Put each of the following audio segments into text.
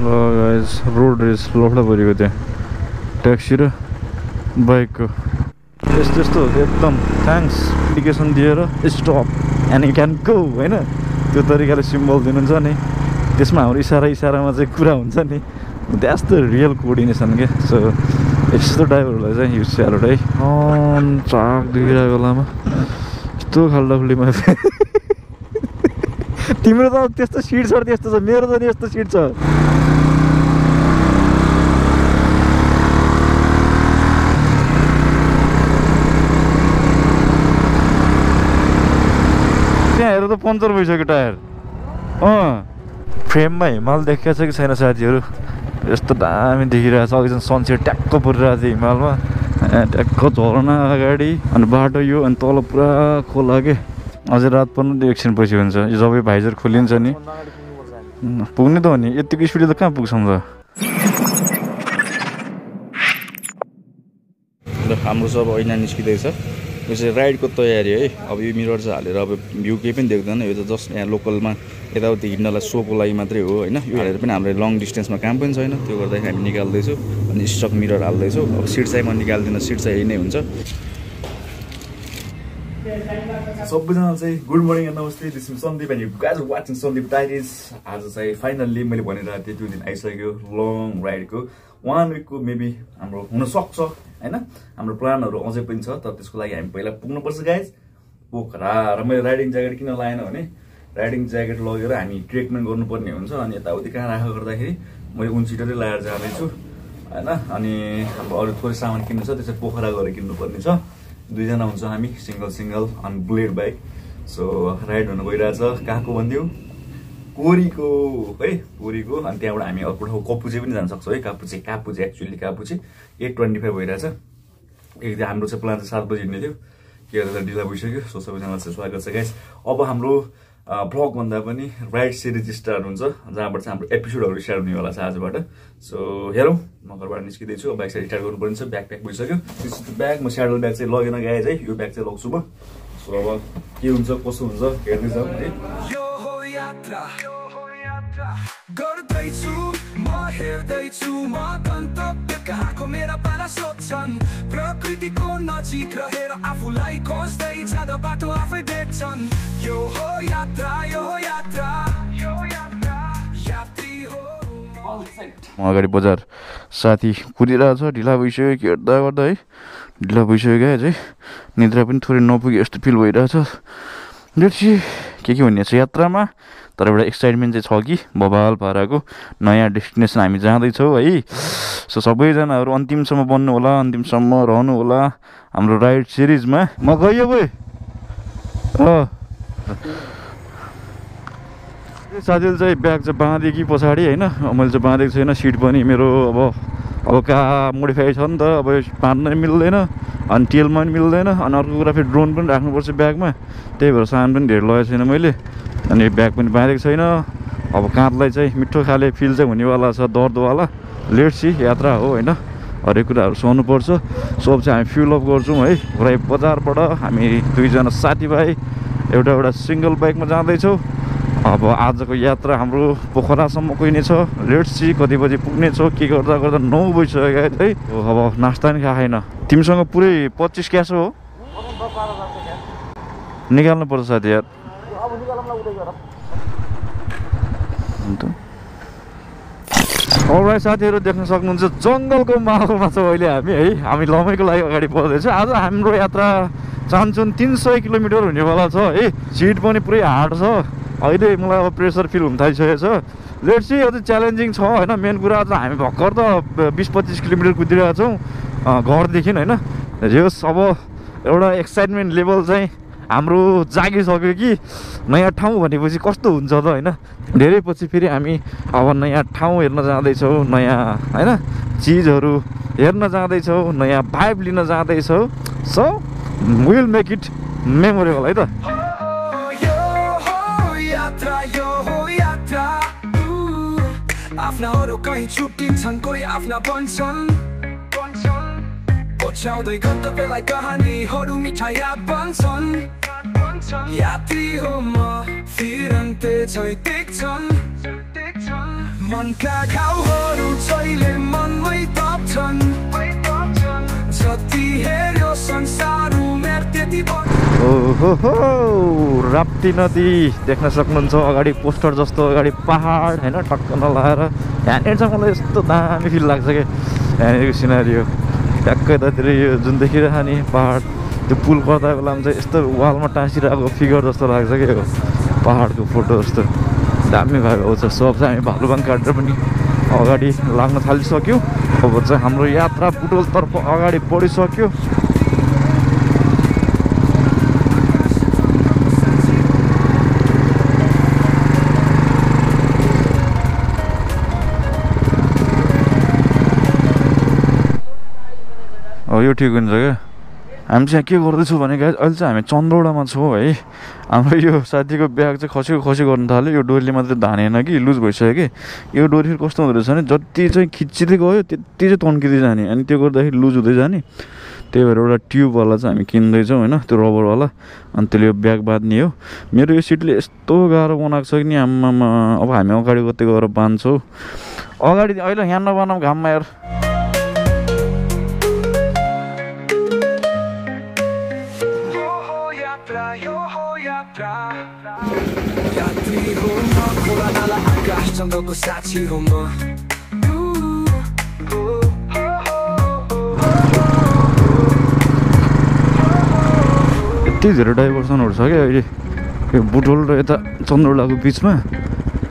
Guys road race लफडा परेको त्यहाँ taxi र बाइकको यस्तो यस्तो एकदम थ्याङ्क्स इन्डिकेसन दिएर stop and you can go होइन त्यो तरिकाले सिम्बल दिनुहुन्छ नि त्यसमा हाम्रो इसारामा चाहिँ कुरा हुन्छ नि द्याट्स द रियल कोअर्डिनेसन के सो यस्तो ड्राइभरहरूलाई चाहिँ युज स्यालुट है चाक दुखिरहेको बेलामा यस्तो खाल्डाखुल्डीमा तिम्रो त त्यस्तो सिट छ त्यस्तो छ मेरो त नि यस्तो सिट छ त्यहाँ हेर त पङ्चर भइसक्यो टायर फ्रेममा हिमाल देखेको छ कि छैन साथीहरू यस्तो दामी देखिरहेको छ अघि सनसेट ट्याक्क परिरहेको थियो हिमालमा ट्याक्क झरना अगाडि अनि बाटो यो अनि तल पुरा खोला के अझै रात पर्नु एकछिन पछि हुन्छ यो जब भाइजर खोलिन्छ नि पुग्ने त हो नि यतिको स्पिड त कहाँ पुग्छौँ त हाम्रो सब ऐना निस्किँदैछ यो चाहिँ राइडको तयारी है अब यो मिरर चाहिँ हालेर अब भ्यू केही पनि देख्दैन यो त जस्ट यहाँ लोकलमा यताउति हिँड्नलाई सोको लागि मात्रै हो होइन यो हालेर पनि हाम्रो लङ डिस्टेन्समा काम पनि छैन त्यो गर्दाखेरि हामी निकाल्दैछौँ अनि स्टक मिरर हाल्दैछौँ अब सिट चाहिँ म निकाल्दिनँ सिट चाहिँ यही नै हुन्छ सबैजना चाहिँ गुड मर्निङ एन्ड नमस्ते this is Sandeep and you guys watching Sandeep diaries आज चाहिँ फाइनल्ली मैले भनिरहेको थिएँ त्यो दिन आइसक्यो लङ राइडको 1 विकको मेबी हाम्रो हुनसक्छ होइन हाम्रो प्लानहरू अझै पनि छ तर त्यसको लागि हामी पहिला पुग्नुपर्छ गाइज पोखरा र मैले राइडिङ ज्याकेट किन लाएन भने राइडिङ ज्याकेट लगेर हामी ट्रेटमेन्ट गर्नुपर्ने हुन्छ अनि यताउति कहाँ राखेर गर्दाखेरि मैले उन्सिटरै लगाएर जाँदैछु होइन अनि अब अरू थोरै सामान किन्नु छ त्यसै पोखरा गएर किन्नुपर्ने छ दुईजना हुन्छ हामी सिङ्गल अनि बुलेट बाइक सो राइड हुन गइरहेछ कहाँको भनिदिउँ कोरीको है कोरीको अनि त्यहाँबाट हामी अर्को ठाउँ कपुचे पनि जान सक्छौँ है कापुचे एक्चुअली कापुचे 8:25 भइरहेछ एक हाम्रो चाहिँ प्लान चाहिँ 7 बजी हिँड्ने थियो के गर्दा ढिला भइसक्यो सो सबैजनालाई चाहिँ स्वागत छ गाइस अब हाम्रो भ्लग भन्दा पनि राइड सिरिज स्टार्ट हुन्छ जहाँबाट चाहिँ हाम्रो एपिसोडहरू स्टार्ट हुनेवाला छ आजबाट सो हेरौँ म घरबाट निस्किँदैछु बाइक चाहिँ स्टार्ट गर्नुपर्ने छ ब्याग प्याक भइसक्यो त्यसको ब्याग म स्याडल ब्याग चाहिँ लगेन गाएँ है यो ब्याग चाहिँ लग्छु म सो अब के हुन्छ कसो हुन्छ हेर्दै जाउँ है गर्दैछु म हेर्दैछु म गन्तव्य कहाँको मेरा पाला सोध्छन् प्रकृतिको नजिक रहेर आफूलाई खोज्दै जाँदा बाटो आफै देख्छन् यो हो यात्रा यात्री हो अगाडि बजार साथी कुदिरहेछ ढिला भइसक्यो के गर्दा है ढिला भइसक्यो क्या चाहिँ निद्रा पनि थोरै नपुग्यो यस्तो फिल भइरहेछ के भन्ने छ यात्रामा तर एउटा एक्साइटमेन्ट चाहिँ छ कि बबाल पाराको नयाँ डेस्टिनेसन हामी जाँदैछौँ है सो सबैजनाहरू अन्तिमसम्म बन्नु होला अन्तिमसम्म रहनु होला हाम्रो राइड सिरिजमा म गयो गएँ साथीले चाहिँ ब्याग चाहिँ बाँधेँ कि पछाडि होइन मैले चाहिँ बाँधेको छैन सिट पनि मेरो अब कहाँ मोडिफाई छ नि त अब बाँध्न मिल्दैन अनि टेलमा पनि मिल्दैन अनि अर्को कुरा फेरि ड्रोन पनि राख्नुपर्छ ब्यागमा त्यही भएर सामान पनि धेर लगेको छैन मैले अनि ब्याग पनि बाँधेको छैन अब काँधलाई चाहिँ मिठो खाले फिल चाहिँ हुनेवाला छ दर्दवाला लेट सी यात्रा हो होइन हरेक कुराहरू सहनुपर्छ सब चाहिँ हामी फ्युल अप गर्छौँ है राई बजारबाट हामी दुईजना साथीभाइ एउटा सिङ्गल बाइकमा जाँदैछौँ अब आजको यात्रा हाम्रो पोखरासम्मको नै छ लेट सी कति बजी पुग्ने छ के गर्दा 9 बजिसक्यो है अब नास्ता पनि खाएन तिमीसँग पुरै 25 क्यास हो निकाल्नु पर्छ साथी यार अलराइट साथीहरू देख्न सक्नुहुन्छ जङ्गलको माहौलमा छ अहिले हामी लमैको लागि अगाडि बढ्दैछौँ आज हाम्रो यात्रा चाहन्छौँ 300 किलोमिटर हुनेवाला छ है सिट पनि पुरै हार्ड छ अहिले मलाई अब प्रेसर फिल हुन थालिसकेको छ लेट सी यो चाहिँ च्यालेन्जिङ छ होइन मेन कुरा चाहिँ हामी भर्खर त 20-25 किलोमिटर कुदिरहेको छौँ घरदेखि होइन होस् अब एउटा एक्साइटमेन्ट लेभल चाहिँ हाम्रो जागिसक्यो कि नयाँ ठाउँ भनेपछि कस्तो हुन्छ त होइन धेरै पछि फेरि हामी अब नयाँ ठाउँ हेर्न जाँदैछौँ नयाँ होइन चिजहरू हेर्न जाँदैछौँ नयाँ भाइब लिन जाँदैछौँ so will make it memorable है त आफ्नाहरू कहीँ छुट्टिन्छन् कोही आफ्ना बन्छन् पछ्याउँदै गन्तव्यलाई कहानीहरू मिठा याद बन्छन् यात्री हो म फिरन्ते छै देख्छन् मनका घाउहरू जहिले मनमै ताप्छन् जति हेर्यो संसार उमेर त्यति ओहो राप्ती नदी देख्न सक्नुहुन्छ अगाडि पोस्टर जस्तो अगाडि पहाड हैन टक्क नलाएर यहाँनिर चाहिँ मलाई यस्तो दामी फिल लाग्छ कि यहाँनिरको सिनारियो ट्याक्कै यतातिर यो जुन देखिरहेको नि पहाड त्यो पुल पर्दा बेलामा चाहिँ यस्तो वालमा टाँसिरहेको फिगर जस्तो लाग्छ कि यो पहाडको फोटो जस्तो दामी भएको आउँछ सब चाहिँ हामी भालुबाङ काटेर पनि अगाडि लाग्न थालिसक्यो अब चाहिँ हाम्रो यात्रा बुटोलतर्फ अगाडि बढिसक्यो यो ठिक हुन्छ क्या हामी चाहिँ के गर्दैछौँ भने गाइस अहिले चाहिँ हामी चन्द्रौडामा छौँ है हाम्रो यो साथीको ब्याग चाहिँ खसी गर्नु थाल्यो यो डोरीले मात्रै धानेन कि लुज भइसक्यो कि यो डोरी फेरि कस्तो हुँदो रहेछ भने जति चाहिँ खिच्दै गयो त्यति चाहिँ तन्किँदै जाने अनि त्यो गर्दाखेरि लुज हुँदै जाने त्यही भएर एउटा ट्युबवाला चाहिँ हामी किन्दैछौँ होइन त्यो रबरवाला अनि त्यसले यो ब्याग बाँध्ने हो मेरो यो सिटले यस्तो गाह्रो बनाएको छ कि नि आम्मामा अब हामी अगाडि कतै गएर बाँध्छौँ अगाडि अहिले यहाँ नबनाऊँ घाममा यार यात्री हो म खोला नाला आकाश जङ्गलको साक्षी हो म यति धेरै डाइभर्सनहरू छ क्या अहिले यो बुटोल र यता चन्द्रौलाको बिचमा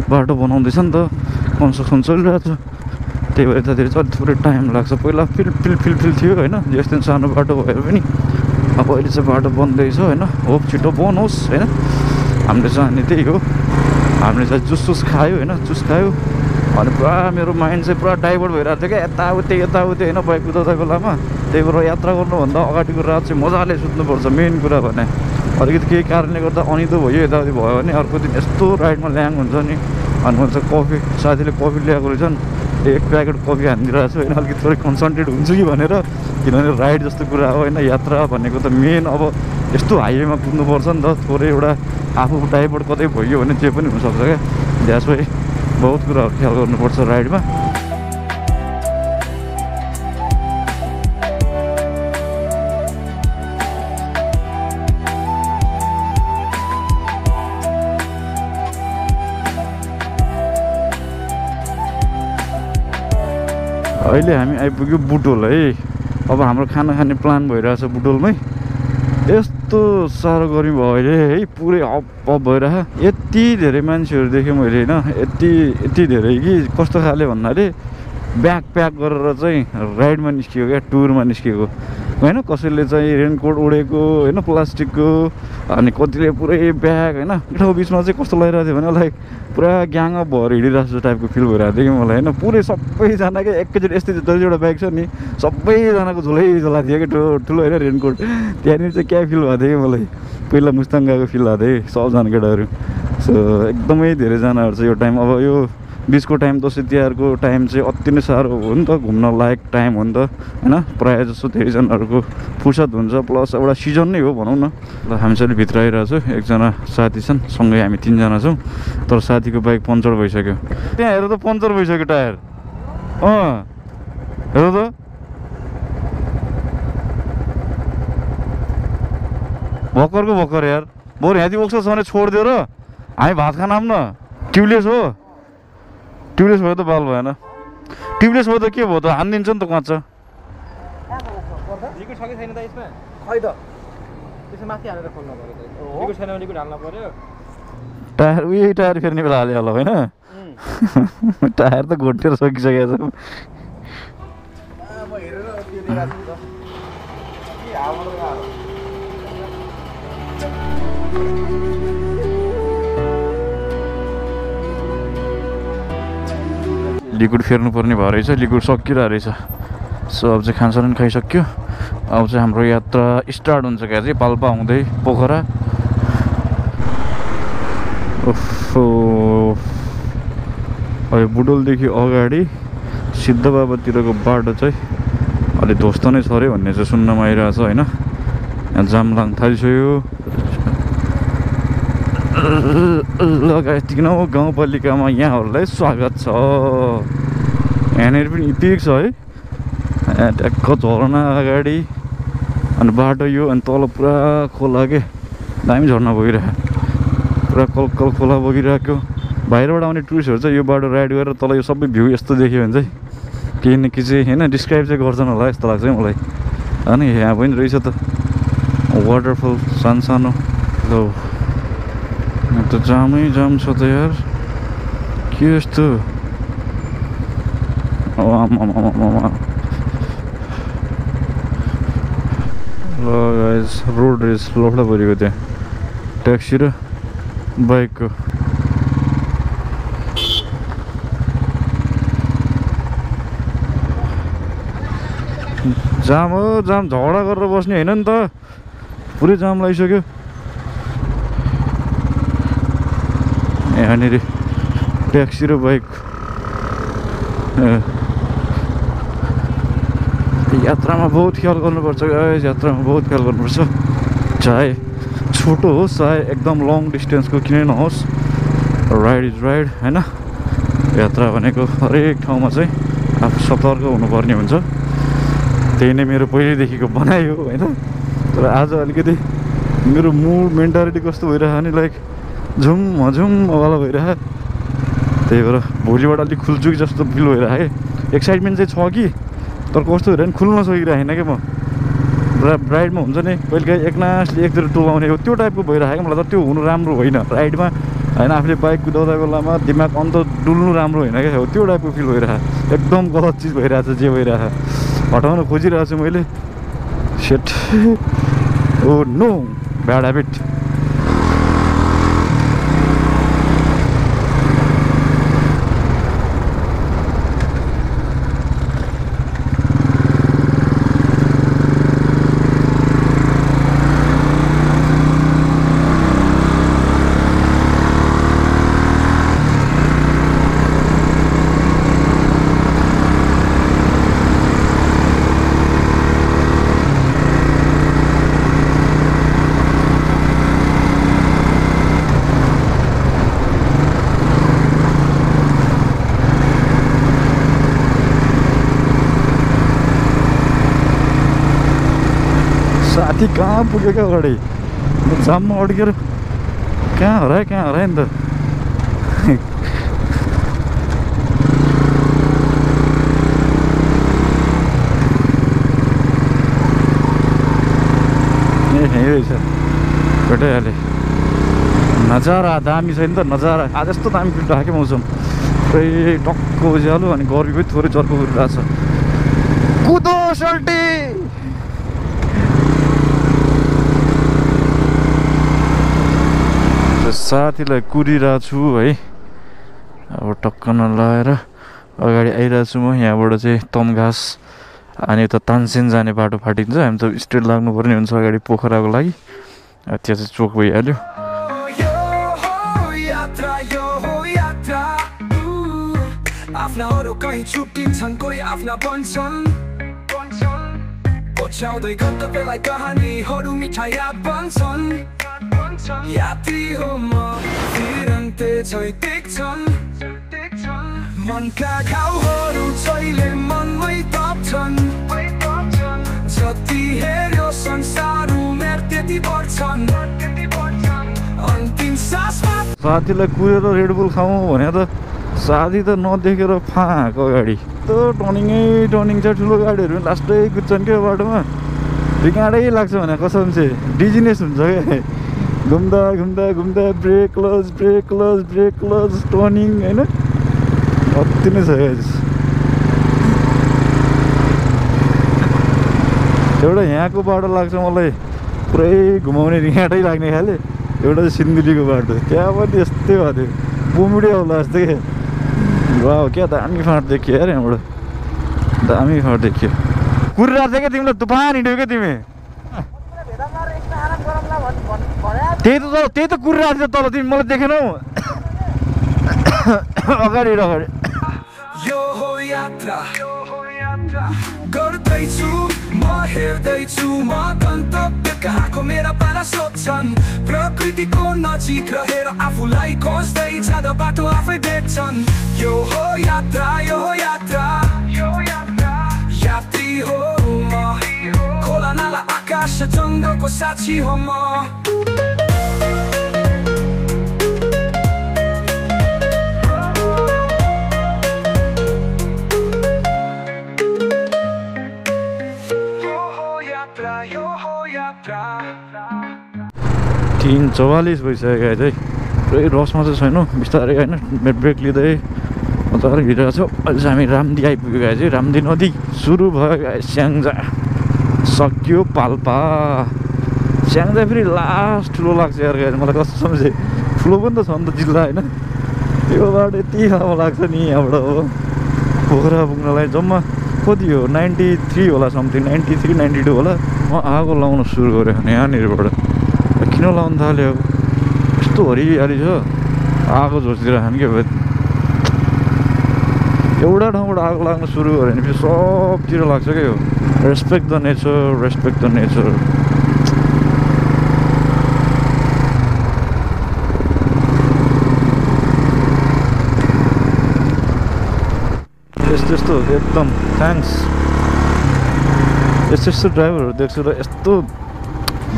बाटो बनाउँदैछ नि त कन्स्ट्रक्सन चलिरहेको छ त्यही भएर यतातिर चाहिँ थोरै टाइम लाग्छ पहिला फिल थियो होइन यस्तो सानो बाटो भएर पनि अब अहिले चाहिँ बाटो बन्दैछ होइन होप छिटो बनोस् होइन हामीले चाहने त्यही हो हामीले चाहिँ जुस खायो होइन जुस खायो अनि पुरा मेरो माइन्ड चाहिँ पुरा डाइभर्ट भइरहेको थियो क्या यताउति होइन बाइक कुदाउँदा बेलामा त्यही भएर यात्रा गर्नुभन्दा अगाडिको रात चाहिँ मजाले सुत्नुपर्छ मेन कुरा भने अलिकति केही कारणले गर्दा अनिदो भयो यताउति भयो भने अर्को दिन यस्तो राइडमा ल्याङ हुन्छ नि अनि म चाहिँ कफी साथीले कफी ल्याएको रहेछन् एक प्याकेट कफी हानिदिरहेको छु होइन अलिकति थोरै कन्सन्ट्रेट हुन्छु कि भनेर किनभने राइड जस्तो कुरा हो होइन यात्रा भनेको त मेन अब यस्तो हाइवेमा कुद्नुपर्छ नि त थोरै एउटा आफू डाइभर्ट कतै भयो भने जे पनि हुनसक्छ क्या द्याट्स वाइ बहुत कुराहरू ख्याल गर्नुपर्छ राइडमा अहिले हामी आइपुग्यो बुटोल है अब हाम्रो खाना खाने प्लान भइरहेछ बुटोलमै यस्तो साह्रो गर्मी भयो अहिले है पुरै अप भइरहेछ यति धेरै मान्छेहरू देखेँ मैले होइन यति धेरै कि कस्तो खाले भन्नाले ब्याग प्याक गरेर चाहिँ राइडमा निस्किएको क्या टुरमा निस्किएको होइन कसैले चाहिँ रेनकोट उडेको होइन प्लास्टिकको अनि कतिले पुरै ब्याग होइन ठाउँ बिचमा चाहिँ कस्तो लगाइरहेको थियो भने लाइक पुरा ग्याङ अप भएर हिँडिरहेको जस्तो टाइपको फिल भइरहेको थियो कि मलाई होइन पुरै सबैजना क्या एकैचोटि यस्तै जतिवटा बाइक छ नि सबैजनाको झोलै झोला थियो कि ठुलो होइन रेनकोट त्यहाँनिर चाहिँ क्या फिल भएको थियो कि मलाई पहिला मुस्ताङ गएको फिल भएको थियो सबजना केटाहरू सो एकदमै धेरैजनाहरू चाहिँ यो टाइम अब यो बिचको टाइम दसैँ तिहारको टाइम चाहिँ अति नै साह्रो हो नि त घुम्न लायक टाइम हो नि त होइन प्रायः जस्तो धेरैजनाहरूको फुर्सद हुन्छ प्लस एउटा सिजन नै हो भनौँ न ल हामी चाहिँ भित्र आइरहेको छु एकजना साथी छन् सँगै हामी तिनजना छौँ तर साथीको बाइक पङ्चर भइसक्यो त्यहाँ हेर त पङ्चर भइसक्यो टायर हेर त भर्खरको भर्खर यार बरु यहाँदेखि ओक्छ भने छोडिदियो र हामी भात खान आऊँ न ट्युबलेस हो ट्युबलेस भयो त बाल भएन ट्युबलेस भयो त के भयो त हानिदिन्छ नि त काँच टायर उही टायर फेर्ने बेला हाल्यो होला होइन टायर त घोटेर सकिसकेको छ लिक्विड फेर्नु पर्ने भयो रहेछ लिक्विड सकिरहेको रहेछ सो अब चाहिँ खानसान खाइसक्यो अब चाहिँ हाम्रो यात्रा स्टार्ट हुन्छ क्या चाहिँ पाल्पा हुँदै पोखरा अहिले बुटोलदेखि अगाडि सिद्धबाबातिरको बाटो चाहिँ अलि ध्वस्त नै छ अरे भन्ने चाहिँ सुन्नमा आइरहेको छ होइन यहाँ जाम लाग्न थालिसक्यो ल गाइस तिनौ गाउँपालिकामा यहाँहरूलाई स्वागत छ। यहाँनिर पनि पिक छ है, यहाँ ट्याक्क झरना अगाडि अनि बाटो यो अनि तल पुरा खोला के दामी झर्ना बगिरहेको, पुरा कलकल खोला बगिरहेको। बाहिरबाट आउने टुरिस्टहरू चाहिँ यो बाटो राइड गरेर तल यो सबै भ्यू यस्तो देख्यो भने चाहिँ केही न केही चाहिँ होइन डिस्क्राइब चाहिँ गर्छन् होला यस्तो लाग्छ है मलाई। अनि यहाँ पनि रहेछ त वाटरफल सानो ल त जामै जाम छ त यार, के यस्तो ल गाइस रोड रेस लफडा परेको त्यहाँ ट्याक्सी र बाइकको। जाम हो जाम, झगडा गरेर बस्ने होइन नि त, पुरै जाम लागिसक्यो यहाँनिर ट्याक्सी र बाइक। यात्रामा बहुत ख्याल गर्नुपर्छ गाइस, यात्रामा बहुत ख्याल गर्नुपर्छ, चाहे छोटो होस् चाहे एकदम लङ डिस्टेन्सको किनै नहोस्, राइड इज राइड होइन। यात्रा भनेको हरेक ठाउँमा चाहिँ आफू सतर्क हुनुपर्ने हुन्छ, त्यही नै मेरो पहिल्यैदेखिको बनाइ हो होइन। तर आज अलिकति मेरो मुड मेन्टालिटी कस्तो भइरहेको नि लाइक झुमवाला भइरहेको, त्यही भएर भोलिबाट अलिक खुल्छु कि जस्तो फिल भइरहेको है। एक्साइटमेन्ट चाहिँ छ कि तर कस्तो भइरहेको नि खुल्न सकिरहेको कि म राइडमा हुन्छ नि कहिलेकाहीँ एकनासले एकतिर टोलाउने हो त्यो टाइपको भइरहेको मलाई। त त्यो हुनु राम्रो होइन राइडमा होइन, आफूले बाइक कुदाउँदा बेलामा दिमाग अन्त डुल्नु राम्रो होइन क्या, त्यो टाइपको फिल भइरहेको, एकदम गलत चिज भइरहेको छ जे भइरहेको, हटाउन खोजिरहेको छु मैले। Set oh no bad habit. साथी कहाँ पुग्यो क्या अगाडि, जाममा अड्केर कहाँ हरायो नि त। यहीँ रहेछ भेटाइहालेँ। नजारा दामी छ नि त, नजारा आज यस्तो दामी फिल्टर आएको मौसम, पुरै टक्क उज्यालो अनि गर्मी पनि थोरै चर्को गरिरहेको छ। कुदो सल्टी साथीलाई कुदिरहेको छु है, अब टक्क नलाएर अगाडि आइरहेको छु म। यहाँबाट चाहिँ तमघास अनि त तानसेन जाने बाटो फाटिन्छ, हामी त स्ट्रेट लाग्नुपर्ने हुन्छ अगाडि पोखराको लागि, त्यहाँ चाहिँ चोक भइहाल्यो। आफ्नाहरू कहीँ छुट्टिन्छन् कोही आफ्ना बन्छन्, पछ्याउँदै गन्तव्यलाई कहानीहरू मिठाई याद बन्छन्। यात्री हो म फिरन्ते झै देख्छन्, मनका घाउहरू जहिले मनमै तप्छन्, जति हेऱ्यो संसार उमेर त्यति बढ्छन्, अन्तिम सासमा। साथीलाई कुरेर रेडबुल खाउँ भने त साथी त नदेखेर फाँक अगाडि त टर्निङ छ, ठुलो गाडीहरू लास्टै कुद्छन् क्या बाटोमा, रिकाँडै लाग्छ भने कसम चाहिँ डिजिनेस हुन्छ क्या, घुम्दा ब्रेक क्लच टर्निङ होइन, अति नै छ। एउटा यहाँको बाटो लाग्छ मलाई पुरै घुमाउने रिकाँडै लाग्ने खाले, एउटा चाहिँ सिन्धुलीको बाटो त्यहाँ पनि यस्तै भएको थियो, बुमुडे होला जस्तो क्या। वाह क्या दामी फाँट देखियो यार, यहाँबाट दामी फाँट देखियो। कुरिरहेको थियो क्या तिमीलाई, तुफान हिँड्यो क्या तिमी, त्यही त कुरिरहेको थियो तल, तिमी मलाई देखेनौ अगाडि। यो हो यात्रा गर्दैछु म हेर्दैछु म गन्तव्य कहाँको मेरा पारा सोध्छन् प्रकृतिको नजिक रहेर आफूलाई खोज्दै जाँदा बाटो आफै देख्छन् यो हो यात्रा यो हो यात्रा यात्री हो म खोला नाला आकाश जङ्गलको साक्षी हो म तीन 44 भइसक्यो गाइज है पुरै रसमा चाहिँ छैन बिस्तारै होइन ब्रेक लिँदै मजाले हिँडिरहेको छु अहिले चाहिँ हामी रामदी आइपुग्यो गाइज है रामदी नदी सुरु भयो गाइज स्याङ्जा सक्यो पाल्पा स्याङ्जा फेरि लास्ट ठुलो लाग्छ यार गाइज मलाई कसम चाहिँ ठुलो पनि त छ नि त जिल्ला होइन यो बाटो यति लामो लाग्छ नि यहाँबाट हो पोखरा पुग्नलाई जम्मा कति हो 93 होला समथिङ 93 92 होला म आगो लाउन सुरु गरेँ यहाँनिरबाट किन लाउनु थाल्यो यस्तो हरियाली छ आगो झोसतिर खाने क्या एउटा ठाउँबाट आगो लाग्न सुरु गऱ्यो भने फेरि सबतिर लाग्छ क्या यो respect the nature respect the nature यस्तो एकदम थ्याङ्क्स यस्तो ड्राइभरहरू देख्छु र यस्तो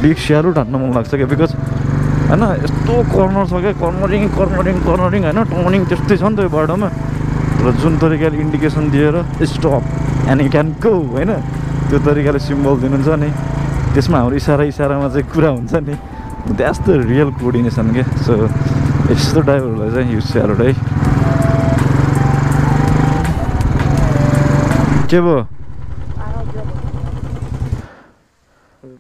बिग स्यालुट हान्न मन लाग्छ क्या बिकज होइन यस्तो कर्नर छ क्या कर्नरिङ होइन टर्निङ त्यस्तै छ नि त यो बाटोमा र जुन तरिकाले इन्डिकेसन दिएर stop and you can go होइन त्यो तरिकाले सिम्बल दिनुहुन्छ नि त्यसमा हाम्रो इसारामा चाहिँ कुरा हुन्छ नि द्याट्स द रियल कोअर्डिनेसन क्या सो यस्तो ड्राइभरहरूलाई चाहिँ युज स्यालुट है के भयो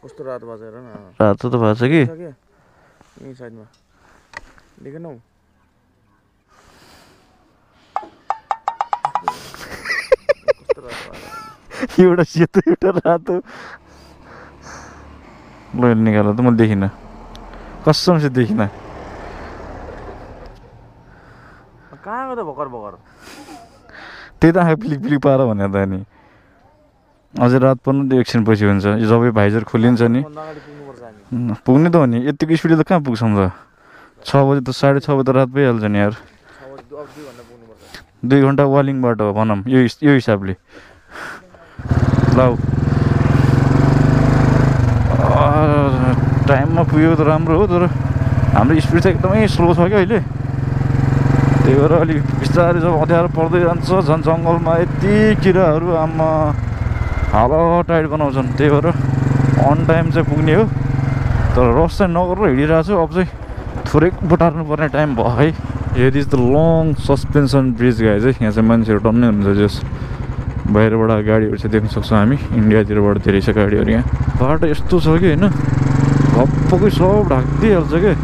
कस्तो रातो भएको छ हेर न रातो त भएको छ कि यही साइडमा देखेन हौ एउटा सेतो एउटा रातो ल निकाल त मैले देखिनँ कसम चाहिँ देखिनँ कहाँ गयो त भर्खर त्यही त आँखा पिलिक पार भने त नि अझै रात पर्नु त एकछिन पछि हुन्छ जब भाइजर खोलिन्छ नि पुग्ने त हो नि यतिको स्पिड त कहाँ पुग्छौँ त 6 बजे त 6:30 बजे त रात भइहाल्छ नि यार 2 घन्टा वालिङबाट हो भनौँ यो हिसाबले ल टाइममा पुग्यो त राम्रो हो तर हाम्रो स्पिड चाहिँ एकदमै स्लो छ क्या अहिले त्यही भएर अलिक बिस्तारै जब अँध्यारो पर्दै जान्छ झन् जङ्गलमा यति किराहरू आमा हावा टाइट बनाउँछन् त्यही भएर अन टाइम चाहिँ पुग्ने हो तर रस चाहिँ नगरेर हिँडिरहेको छु अब चाहिँ थोरै बटार्नु पर्ने टाइम भयो है here is the long suspension bridge guys है यहाँ चाहिँ मान्छेहरू टन्नै हुन्छ जस बाहिरबाट गाडीहरू चाहिँ देख्न सक्छौँ हामी इन्डियातिरबाट धेरै छ गाडीहरू यहाँ बाटो यस्तो छ कि होइन भप्पकै सब ढाकिदिइहाल्छ क्या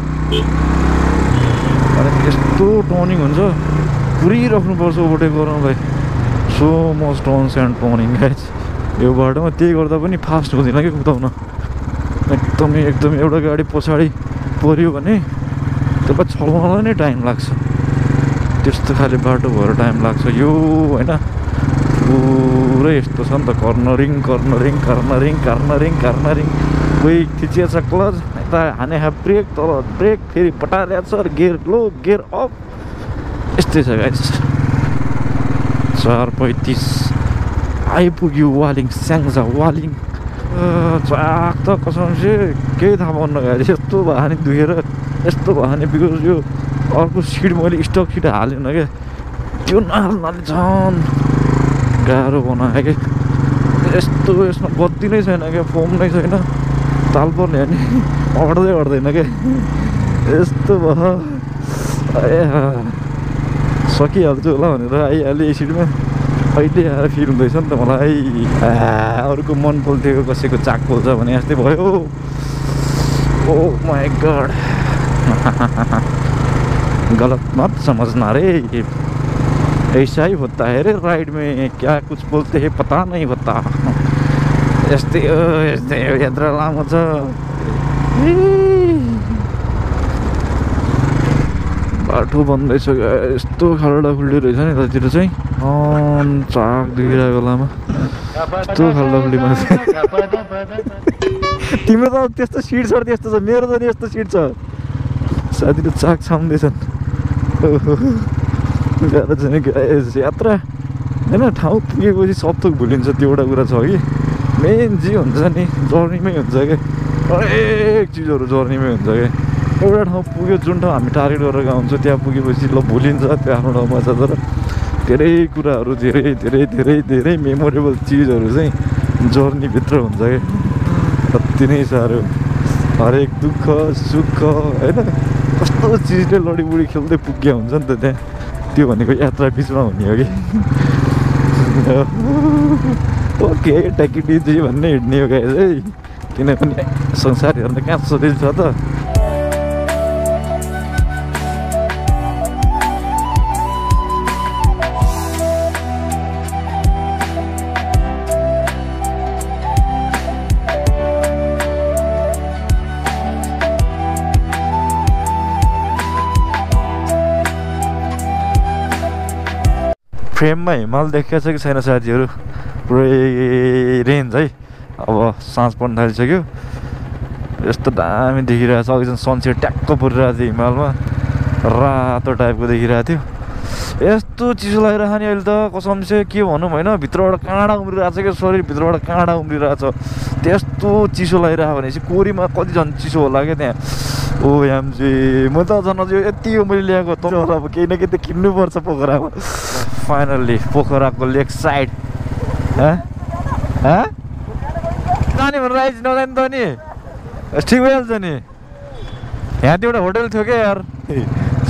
अनि यस्तो टर्निङ हुन्छ पुरिराख्नुपर्छ ओभरटेक गर्नलाई so much turns and turning guys यो बाटोमा त्यही गर्दा पनि फास्ट हुँदैन कि कुदाउन एकदमै एउटा गाडी पछाडि पऱ्यो भने त्यसलाई चलाउनलाई नै टाइम लाग्छ त्यस्तो खाले बाटो भएर टाइम लाग्छ यो होइन पुरै यस्तो छ नि त कर्नरिङ कोही थिचिया छ क्लच यता हाने ब्रेक तल ब्रेक फेरि बटारिया छ गेयर लो गेयर अफ यस्तै छ गाइस 4:35 आइपुग्यो वालिङ स्याङ्जा वालिङ चाक त कसम चाहिँ केही थाहा पाउनु गाडी यस्तो भयो भने दुखेर यस्तो भयो भने बिकज यो अर्को सिट मैले स्टक सिट हालेन क्या त्यो नहाल्नाले झन् गाह्रो बनायो क्या यस्तो यसमा गति नै छैन क्या फोम नै छैन ताल पर्ने हो नि अट्दैन क्या यस्तो भयो सकिहाल्छु होला भनेर आइहालेँ सिटमा अहिले आएर फिल हुँदैछ नि त मलाई अरूको मन पोल्थ्यो कसैको चाक पोल्छ भने जस्तै भयो ओ माय गॉड गलत मत समझना रे ऐसा ही होता है रे राइड में क्या कुछ बोलते हैं पता नहीं होता यस्तै यात्रा लामो छ बाटो बन्दैछ यस्तो खाल्डा खुल्डी रहेछ नि यतातिर चाहिँ चाक देखिरहेको बेलामा यस्तो खाल्डो मान्छे तिम्रो त त्यस्तो सिट छ त्यस्तो छ मेरो त नि यस्तो सिट छ साथीले चाक छाम्दैछन् यात्रा होइन ठाउँ पुगेपछि सब थोक भुलिन्छ त्यो एउटा कुरा छ कि मेन जे हुन्छ नि जर्नीमै हुन्छ क्या हरेक चिजहरू जर्नीमै हुन्छ क्या एउटा ठाउँ पुग्यो जुन ठाउँ हामी टार्गेट गरेर आउँछ त्यहाँ पुगेपछि ल भुलिन्छ त्यो आफ्नो ठाउँमा छ तर धेरै कुराहरू धेरै धेरै धेरै धेरै मेमोरेबल चिजहरू चाहिँ जर्नीभित्र हुन्छ क्या कति नै साह्रो हरेक दुःख सुख होइन कस्तो चिजले लडीबुडी खेल्दै पुग्या हुन्छ नि त त्यहाँ त्यो भनेको यात्रा बिचमा हुने हो कि ओके ट्याकिटी भन्ने हिँड्ने हो गाइस है किनभने संसार हेर्न कहाँ सोधिन्छ त फ्रेममा हिमाल देखेको छ कि छैन साथीहरू पुरै रेन्ज है अब साँझ पर्न थालिसक्यो यस्तो दामी देखिरहेको छ अघि सनसेट ट्याक्क परिरहेको थियो हिमालमा रातो टाइपको देखिरहेको थियो यस्तो चिसो लागिरहेको नि अहिले त कसम चाहिँ के भनौँ होइन भित्रबाट काँडा उम्रिरहेको छ क्या शरीर भित्रबाट काँडा उम्रिरहेको छ त्यस्तो चिसो लागिरहेको भनेपछि कोरीमा कति झन् चिसो होला क्या त्यहाँ ओ यामजी म त झन् अझै यति हो मैले ल्याएको त अब केही न केही त किन्नुपर्छ पोखरामा फाइनल्ली पोखराको लेक साइड जाने भनेर आइज नजाने त नि ठिक भइहाल्छ नि यहाँ त्यो एउटा होटल थियो क्या यार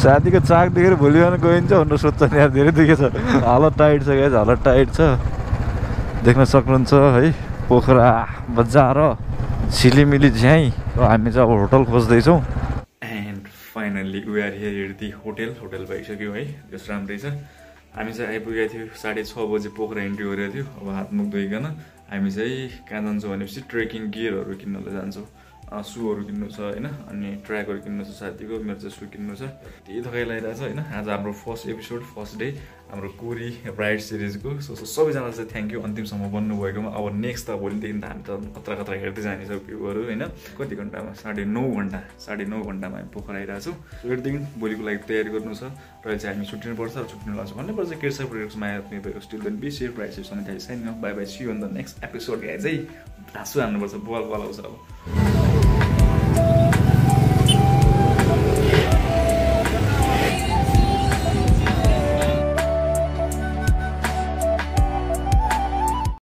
साथीको चाक देखेर भोलि बिहान गइन्छ भनेर सोध्छ नि यार धेरै दुखेको छ हालत टाइट छ गाइज हालत टाइट छ देख्न सक्नुहुन्छ है पोखरा बजार झिलिमिली झ्याइ हामी चाहिँ अब होटल खोज्दैछौँ and finally we are here at the hotel भइसक्यो है जस राम्रै छ हामी चाहिँ आइपुगेको थियौँ 6:30 बजे पोखरा इन्ट्री गरेको थियो अब हातमुख धोइकन हामी चाहिँ कहाँ जान्छौँ भनेपछि ट्रेकिङ गियरहरू किन्नलाई जान्छौँ सुहरू किन्नु छ होइन अनि ट्र्याकहरू किन्नु छ साथीको मेरो चाहिँ सु किन्नु छ त्यही थकाइ लागिरहेको छ होइन आज हाम्रो फर्स्ट एपिसोड फर्स्ट डे हाम्रो कोरी राइड सिरिजको सो सबैजनालाई चाहिँ थ्याङ्क यू अन्तिमसम्म बन्नुभएकोमा अब नेक्स्ट त भोलिदेखि त हामी त कत्रा हेर्दै जाने छ भ्यूहरू होइन कति घन्टामा 9.5 घन्टामा हामी पोखरा आइरहेको छौँ हेर्देखि भोलिको लागि तयारी गर्नु छ र चाहिँ हामी छुट्टिनुपर्छ र छुट्टिनु लाग्छ भन्नुपर्छ केर्सा प्रोजेक्ट्समा still then be safe ride safe समेत छैन bye bye see you on the next episode guys है हाँसु हान्नुपर्छ बल आउँछ अब